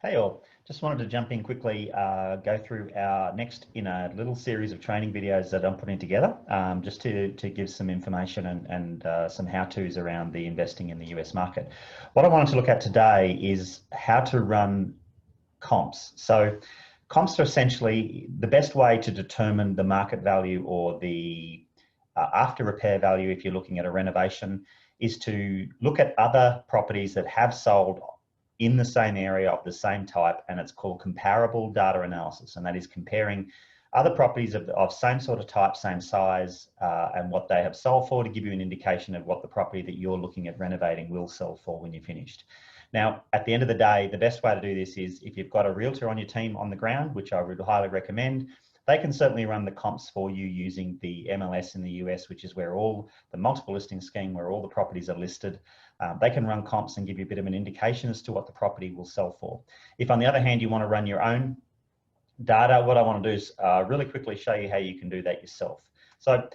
Hey all, just wanted to jump in quickly, go through our next in a little series of training videos that I'm putting together, just to give some information and some how-tos around the investing in the US market. What I wanted to look at today is how to run comps. So comps are essentially the best way to determine the market value or the after repair value if you're looking at a renovation, is to look at other properties that have sold in the same area of the same type, and it's called comparable data analysis, and that is comparing other properties of same sort of type, same size, and what they have sold for, to give you an indication of what the property that you're looking at renovating will sell for when you're finished. Now, at the end of the day, the best way to do this is if you've got a realtor on your team on the ground, which I would highly recommend. They can certainly run the comps for you using the MLS in the US, which is where all the multiple listing scheme, where all the properties are listed. They can run comps and give you a bit of an indication as to what the property will sell for. If on the other hand, you want to run your own data, what I want to do is really quickly show you how you can do that yourself. So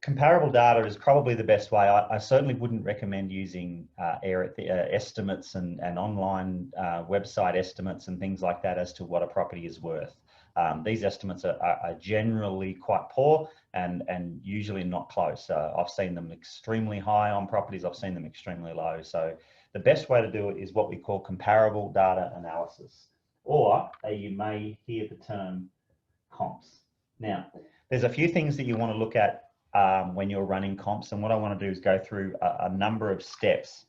comparable data is probably the best way. I certainly wouldn't recommend using estimates and online website estimates and things like that as to what a property is worth. These estimates are generally quite poor and usually not close. I've seen them extremely high on properties. I've seen them extremely low. So the best way to do it is what we call comparable data analysis, or you may hear the term comps. Now, there's a few things that you want to look at when you're running comps, and what I want to do is go through a number of steps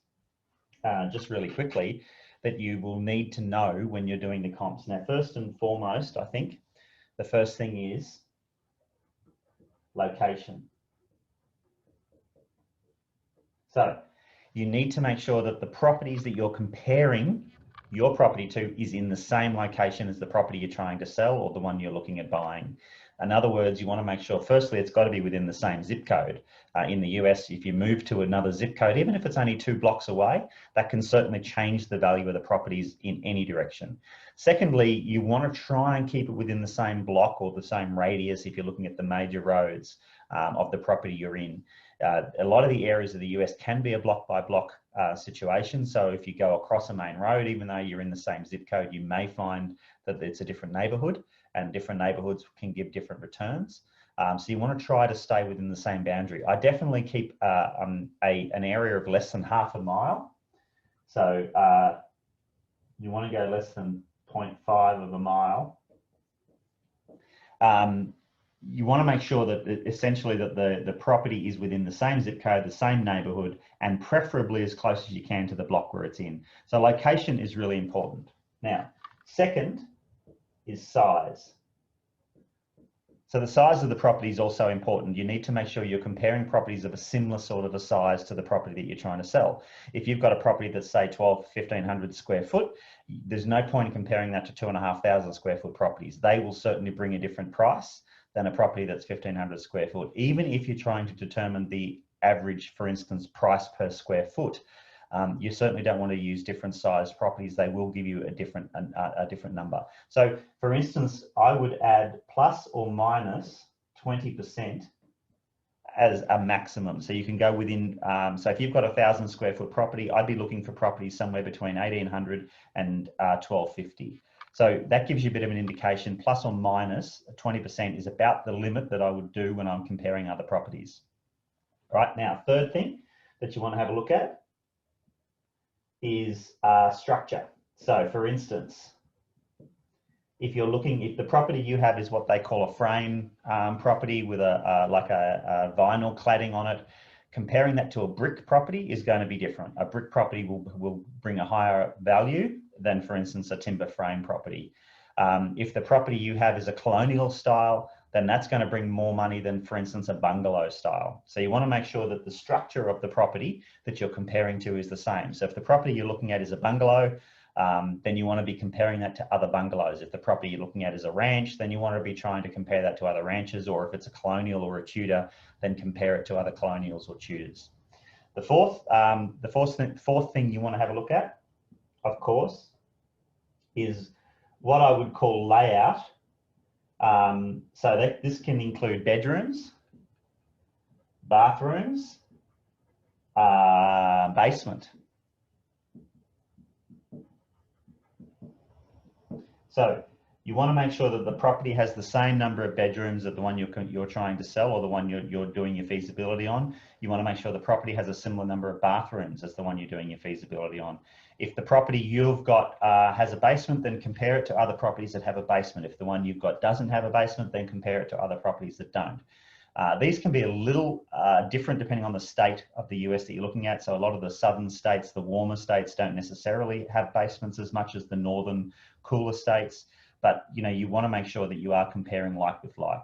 just really quickly that you will need to know when you're doing the comps. Now, first and foremost, I think the first thing is location. So you need to make sure that the properties that you're comparing your property to is in the same location as the property you're trying to sell or the one you're looking at buying. In other words, you want to make sure, firstly, it's got to be within the same zip code. In the US, if you move to another zip code, even if it's only 2 blocks away, that can certainly change the value of the properties in any direction. Secondly, you want to try and keep it within the same block or the same radius if you're looking at the major roads of the property you're in. A lot of the areas of the US can be a block by block situation. So if you go across a main road, even though you're in the same zip code, you may find that it's a different neighborhood, and different neighborhoods can give different returns. So you want to try to stay within the same boundary. I definitely keep an area of less than half a mile. So you want to go less than 0.5 of a mile. You want to make sure that essentially that the property is within the same zip code, the same neighborhood, and preferably as close as you can to the block where it's in. So location is really important. Now, second is size. So the size of the property is also important. You need to make sure you're comparing properties of a similar sort of a size to the property that you're trying to sell. If you've got a property that's say 1,500 square foot, there's no point in comparing that to 2,500 square foot properties. They will certainly bring a different price than a property that's 1,500 square foot, even if you're trying to determine the average, for instance, price per square foot. You certainly don't want to use different sized properties. They will give you a different number. So for instance, I would add plus or minus 20% as a maximum. So you can go within, so if you've got 1,000 square foot property, I'd be looking for properties somewhere between 1,800 and 1,250. So that gives you a bit of an indication. Plus or minus 20% is about the limit that I would do when I'm comparing other properties. All right, now, third thing that you want to have a look at is structure. So for instance, if the property you have is what they call a frame property with like a vinyl cladding on it, comparing that to a brick property is going to be different. A brick property will bring a higher value than, for instance, a timber frame property. If the property you have is a colonial style, then that's going to bring more money than, for instance, a bungalow style. So you want to make sure that the structure of the property that you're comparing to is the same. So if the property you're looking at is a bungalow, then you want to be comparing that to other bungalows. If the property you're looking at is a ranch, then you want to be trying to compare that to other ranches, or if it's a colonial or a Tudor, then compare it to other colonials or Tudors. The fourth thing you want to have a look at, of course, is what I would call layout. So this can include bedrooms, bathrooms, basement. So you want to make sure that the property has the same number of bedrooms as the one you're trying to sell, or the one you're doing your feasibility on. You want to make sure the property has a similar number of bathrooms as the one you're doing your feasibility on. If the property you've got has a basement, then compare it to other properties that have a basement. If the one you've got doesn't have a basement, then compare it to other properties that don't. These can be a little different depending on the state of the US that you're looking at. So a lot of the southern states, the warmer states, don't necessarily have basements as much as the northern cooler states. But you want to make sure that you are comparing like with like.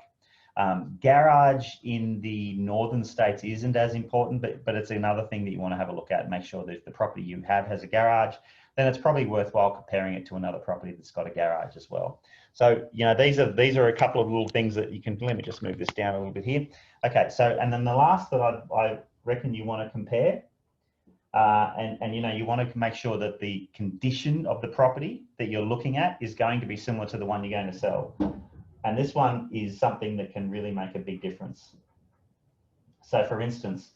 Garage in the northern states isn't as important, but it's another thing that you want to have a look at and make sure that if the property you have has a garage, then it's probably worthwhile comparing it to another property that's got a garage as well. So these are a couple of little things that you can. Let me just move this down a little bit here. Okay, so and then the last that I reckon you want to compare. And you want to make sure that the condition of the property that you're looking at is going to be similar to the one you're going to sell. And this one is something that can really make a big difference. So for instance,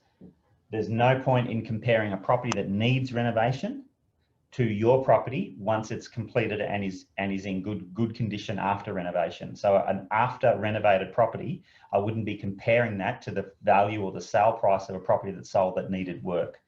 there's no point in comparing a property that needs renovation to your property once it's completed and is in good condition after renovation. So an after renovated property, I wouldn't be comparing that to the value or the sale price of a property that sold that needed work.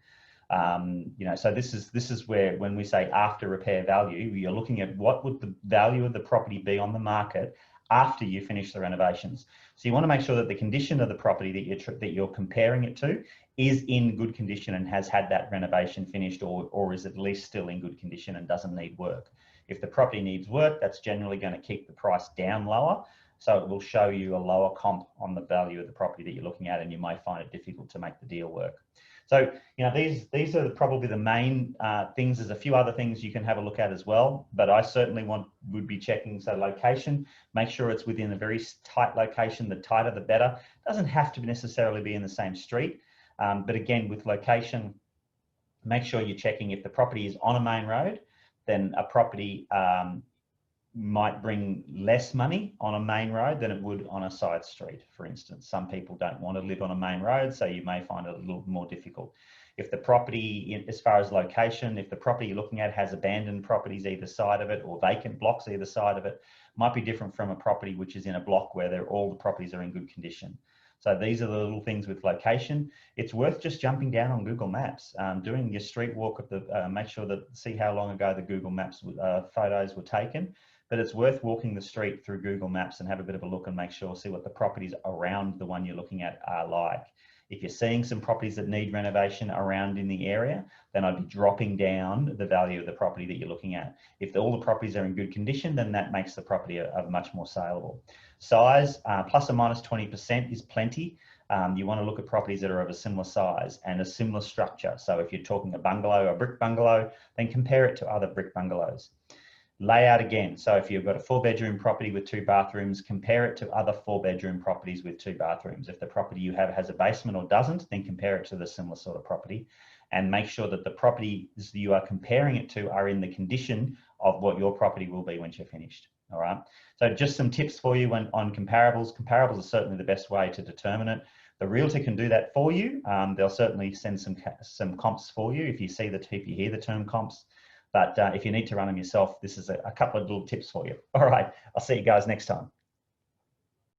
So this is where, when we say after repair value, you're looking at what would the value of the property be on the market after you finish the renovations. So you want to make sure that the condition of the property that you're comparing it to is in good condition and has had that renovation finished, or is at least still in good condition and doesn't need work. If the property needs work, that's generally going to keep the price down lower. So it will show you a lower comp on the value of the property that you're looking at, and you may find it difficult to make the deal work. So, these are probably the main things. There's a few other things you can have a look at as well, but I certainly would be checking. So location, make sure it's within a very tight location. The tighter, the better. Doesn't have to necessarily be in the same street. But again, with location, make sure you're checking if the property is on a main road, then a property might bring less money on a main road than it would on a side street, for instance. Some people don't want to live on a main road, so you may find it a little more difficult. If the property, as far as location, if the property you're looking at has abandoned properties either side of it or vacant blocks either side of it, might be different from a property which is in a block where all the properties are in good condition. So these are the little things with location. It's worth just jumping down on Google Maps, doing your street walk of the, make sure that, see how long ago the Google Maps photos were taken. But it's worth walking the street through Google Maps and have a bit of a look and make sure, see what the properties around the one you're looking at are like. If you're seeing some properties that need renovation around in the area, then I'd be dropping down the value of the property that you're looking at. If all the properties are in good condition, then that makes the property a much more saleable. Size, plus or minus 20% is plenty. You want to look at properties that are of a similar size and a similar structure. So if you're talking a bungalow, a brick bungalow, then compare it to other brick bungalows. Layout again. So if you've got a 4-bedroom property with 2 bathrooms, compare it to other 4-bedroom properties with 2 bathrooms. If the property you have has a basement or doesn't, then compare it to the similar sort of property, and make sure that the properties you are comparing it to are in the condition of what your property will be when you're finished. All right. So just some tips for you on comparables. Comparables are certainly the best way to determine it. The realtor can do that for you. They'll certainly send some comps for you if you hear the term comps. But if you need to run them yourself, this is a couple of little tips for you. All right, I'll see you guys next time.